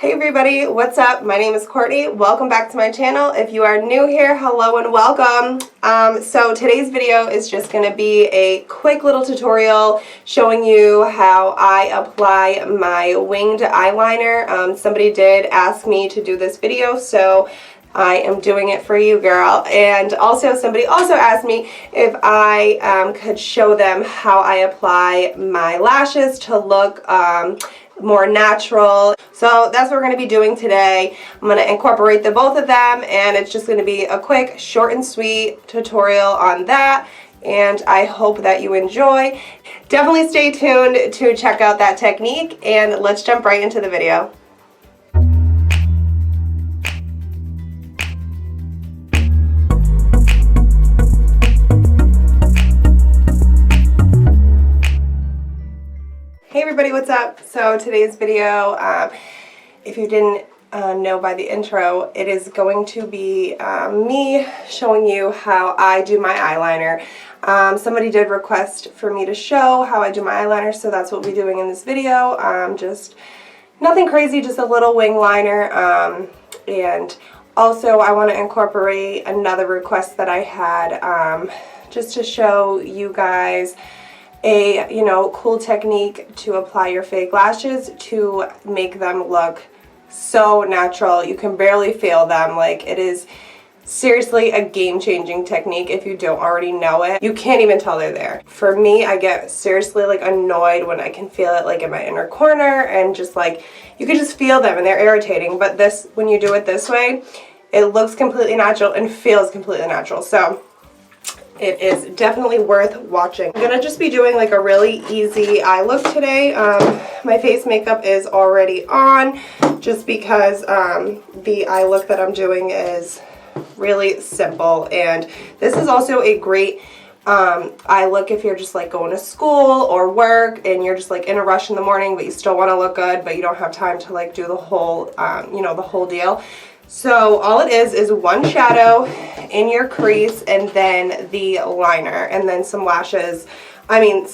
Hey everybody, what's up? My name is Courtney. Welcome back to my channel. If you are new here, hello and welcome. So today's video is just going to be a quick little tutorial showing you how I apply my winged eyeliner. Somebody did ask me to do this video, so I am doing it for you, girl. And also somebody also asked me if I could show them how I apply my lashes to look more natural. So that's what we're going to be doing today. I'm going to incorporate the both of them, and it's just going to be a quick, short and sweet tutorial on that, and I hope that you enjoy. Definitely stay tuned to check out that technique, and let's jump right into the video. Hey everybody, what's up? So today's video, if you didn't know by the intro, it is going to be me showing you how I do my eyeliner. Somebody did request for me to show how I do my eyeliner, so that's what we'll be doing in this video. Just nothing crazy, just a little wing liner. And also I want to incorporate another request that I had just to show you guys a cool technique to apply your fake lashes to make them look so natural. You can barely feel them. Like, it is seriously a game-changing technique if you don't already know it. You can't even tell they're there. For me, I get seriously like annoyed when I can feel it like in my inner corner, and just like you can just feel them and they're irritating. But this, when you do it this way, it looks completely natural and feels completely natural. So it is definitely worth watching. I'm gonna just be doing like a really easy eye look today. My face makeup is already on just because the eye look that I'm doing is really simple, and this is also a great eye look if you're just like going to school or work and you're just like in a rush in the morning, but you still want to look good, but you don't have time to like do the whole the whole deal. So all it is one shadow in your crease, and then the liner, and then some lashes. And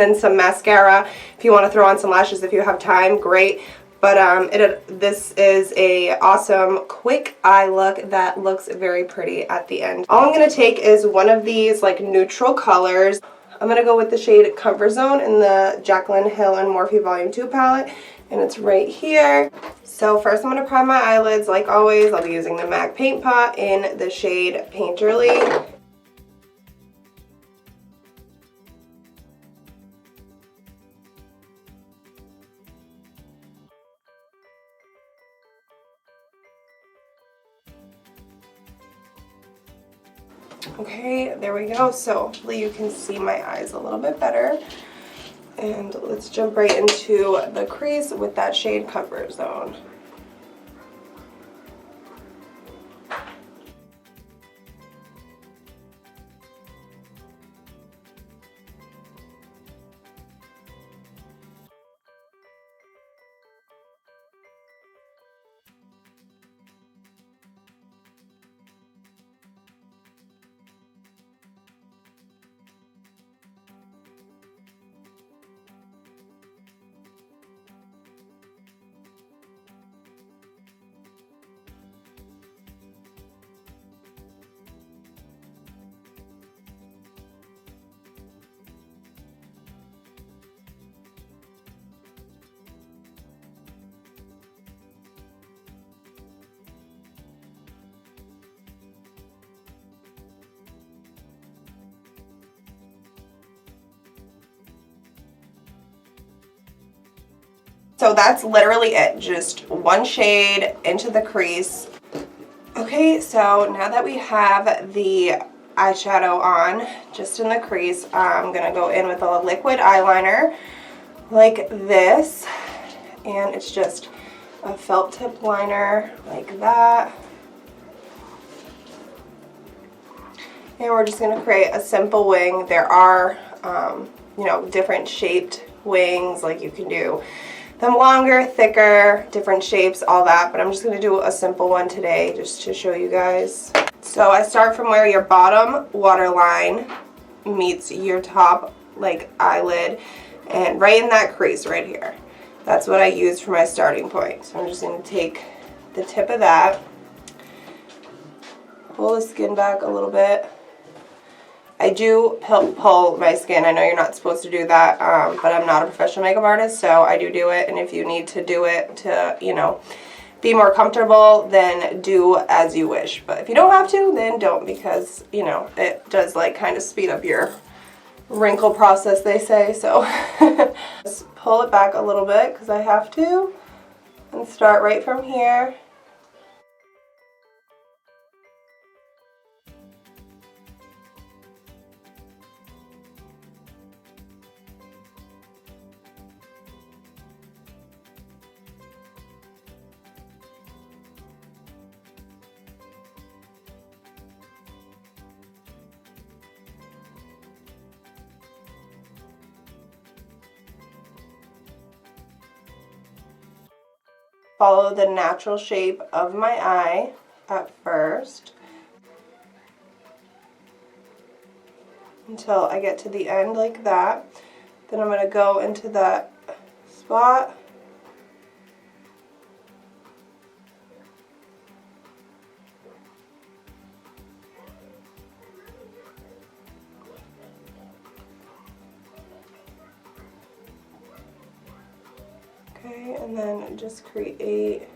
then some mascara. If you want to throw on some lashes if you have time, great. But this is a awesome quick eye look that looks very pretty at the end. All I'm going to take is one of these like neutral colors. I'm going to go with the shade Comfort Zone in the Jaclyn Hill and Morphe Volume 2 palette, and it's right here. So first I'm going to prime my eyelids like always. I'll be using the MAC Paint Pot in the shade Painterly. Okay, there we go. So hopefully you can see my eyes a little bit better. And let's jump right into the crease with that shade Comfort Zone. So that's literally it, just one shade into the crease. Okay, so now that we have the eyeshadow on just in the crease, I'm gonna go in with a liquid eyeliner like this, and it's just a felt tip liner like that. And we're just gonna create a simple wing. There are different shaped wings, like you can do them longer, thicker, different shapes, all that, but I'm just going to do a simple one today just to show you guys. So I start from where your bottom waterline meets your top like eyelid, and right in that crease right here. That's what I use for my starting point. So I'm just going to take the tip of that, pull the skin back a little bit. I do pull my skin. I know you're not supposed to do that, but I'm not a professional makeup artist, so I do it. And if you need to do it to, you know, be more comfortable, then do as you wish. But if you don't have to, then don't, because, you know, it does like kind of speed up your wrinkle process, they say. So just pull it back a little bit because I have to, and start right from here. Follow the natural shape of my eye at first until I get to the end like that. Then I'm going to go into that spot. Okay, and then just create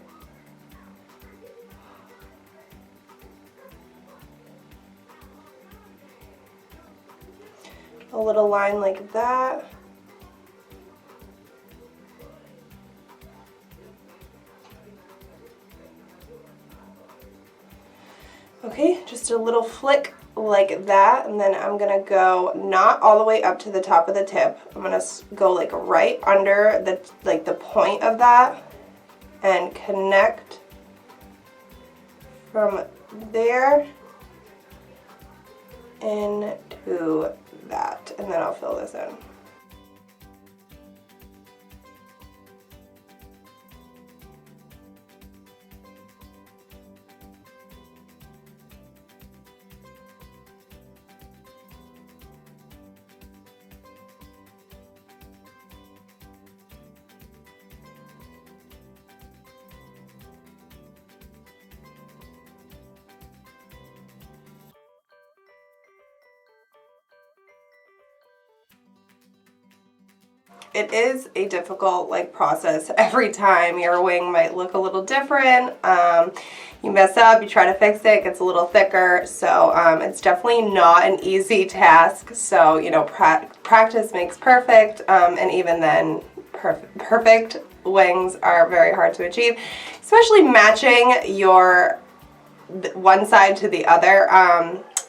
a little line like that. Okay, just a little flick like that, and then I'm gonna go not all the way up to the top of the tip. I'm gonna go like right under the point of that and connect from there into that, and then I'll fill this in. It is a difficult process every time. Your wing might look a little different. You mess up, you try to fix it, it gets a little thicker. So it's definitely not an easy task. So, you know, practice makes perfect, and even then, perfect wings are very hard to achieve, especially matching your one side to the other.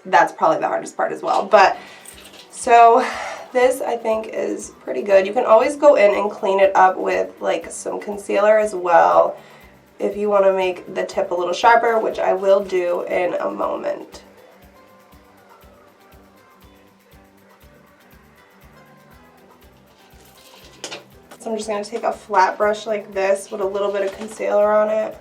That's probably the hardest part as well. But so this, I think, is pretty good. You can always go in and clean it up with some concealer as well if you want to make the tip a little sharper, which I will do in a moment. So I'm just going to take a flat brush like this with a little bit of concealer on it.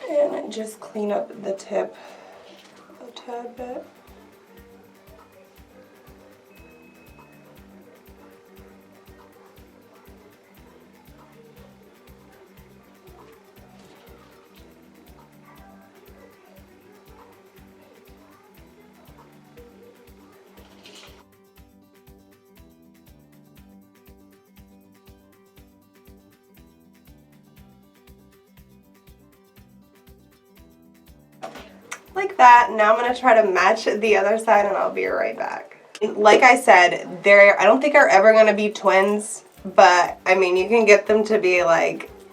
And just clean up the tip a tad bit. Like that. Now I'm going to try to match the other side, and I'll be right back. Like I said, I don't think are ever going to be twins, but I mean, you can get them to be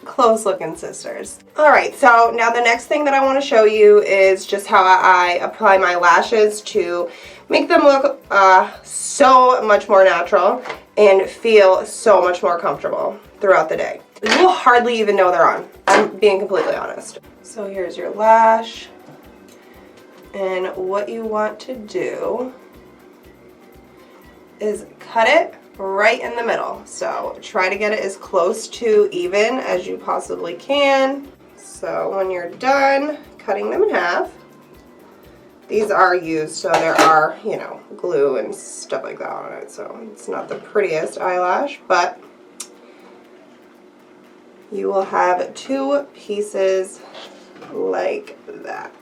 close looking sisters. Alright, so now the next thing that I want to show you is just how I apply my lashes to make them look so much more natural and feel so much more comfortable throughout the day. You will hardly even know they're on. I'm being completely honest. So here's your lash. And what you want to do is cut it right in the middle. So try to get it as close to even as you possibly can. So when you're done cutting them in half, these are used, so there are, you know, glue and stuff like that on it, so it's not the prettiest eyelash, but you will have two pieces like that.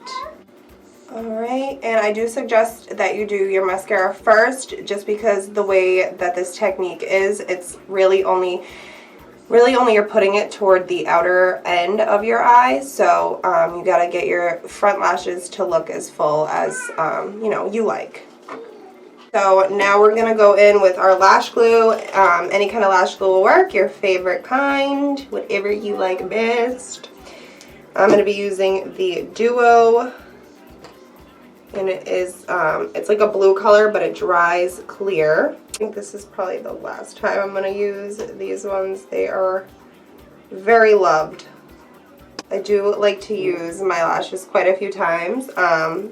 Alright, and I do suggest that you do your mascara first, just because the way that this technique is, it's really only you're putting it toward the outer end of your eye, so you gotta get your front lashes to look as full as you know, you like. So now we're gonna go in with our lash glue. Any kind of lash glue will work, your favorite kind, whatever you like best. I'm gonna be using the Duo, and it is it's like a blue color, but it dries clear. I think this is probably the last time I'm going to use these ones. They are very loved. I do like to use my lashes quite a few times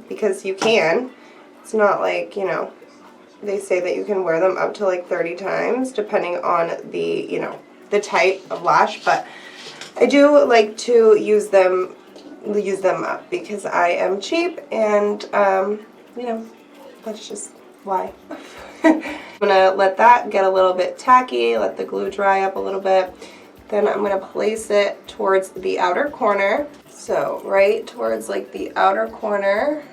because you can. It's not like, you know, they say that you can wear them up to like 30 times depending on the, you know, the type of lash, but I do like to use them up because I am cheap, and you know, that's just why. I'm gonna let that get a little bit tacky, let the glue dry up a little bit. Then I'm gonna place it towards the outer corner. So right towards like the outer corner.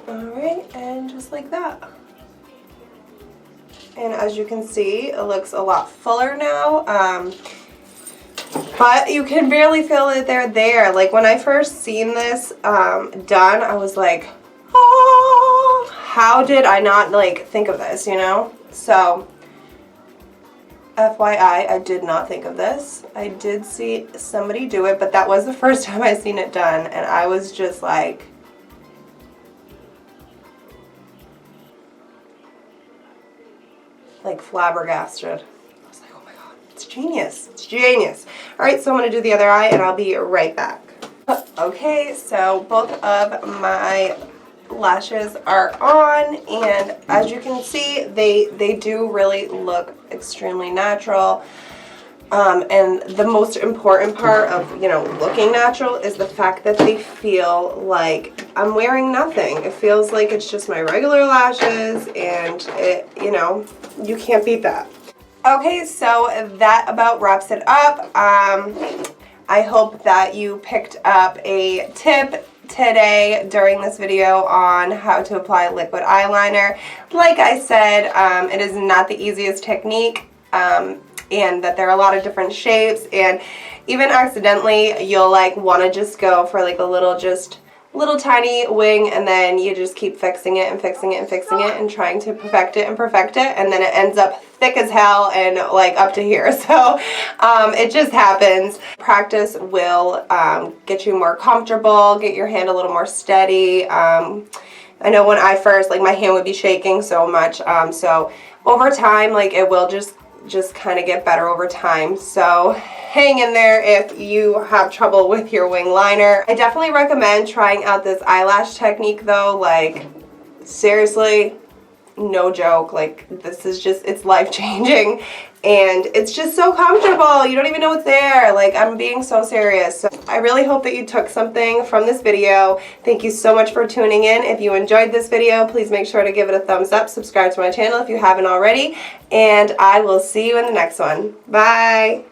Alright, and just like that. And as you can see, it looks a lot fuller now, but you can barely feel that they're there. Like when I first seen this done, I was like, oh, how did I not like think of this, you know? So FYI, I did not think of this. I did see somebody do it, but that was the first time I seen it done, and I was just like, flabbergasted. I was like, oh my god, it's genius. It's genius. Alright, so I'm going to do the other eye and I'll be right back. Okay, so both of my lashes are on, and as you can see, they do really look extremely natural. And the most important part of, you know, looking natural is the fact that they feel like I'm wearing nothing. It feels like it's just my regular lashes, and it, you know, you can't beat that. Okay, so that about wraps it up. I hope that you picked up a tip today during this video on how to apply liquid eyeliner. Like I said, it is not the easiest technique. And that there are a lot of different shapes, and even accidentally you'll like want to just go for like a little tiny wing, and then you just keep fixing it and fixing it and fixing it and trying to perfect it, and then it ends up thick as hell and like up to here. So it just happens. Practice will get you more comfortable, get your hand a little more steady. I know when I first, like, my hand would be shaking so much, so over time, like, it will just kind of get better over time. So hang in there if you have trouble with your wing liner. I definitely recommend trying out this eyelash technique though. Like, seriously, no joke, like, this is just, it's life-changing, and it's just so comfortable. You don't even know it's there. Like, I'm being so serious. So I really hope that you took something from this video. Thank you so much for tuning in. If you enjoyed this video, please make sure to give it a thumbs up, subscribe to my channel if you haven't already, and I will see you in the next one. Bye!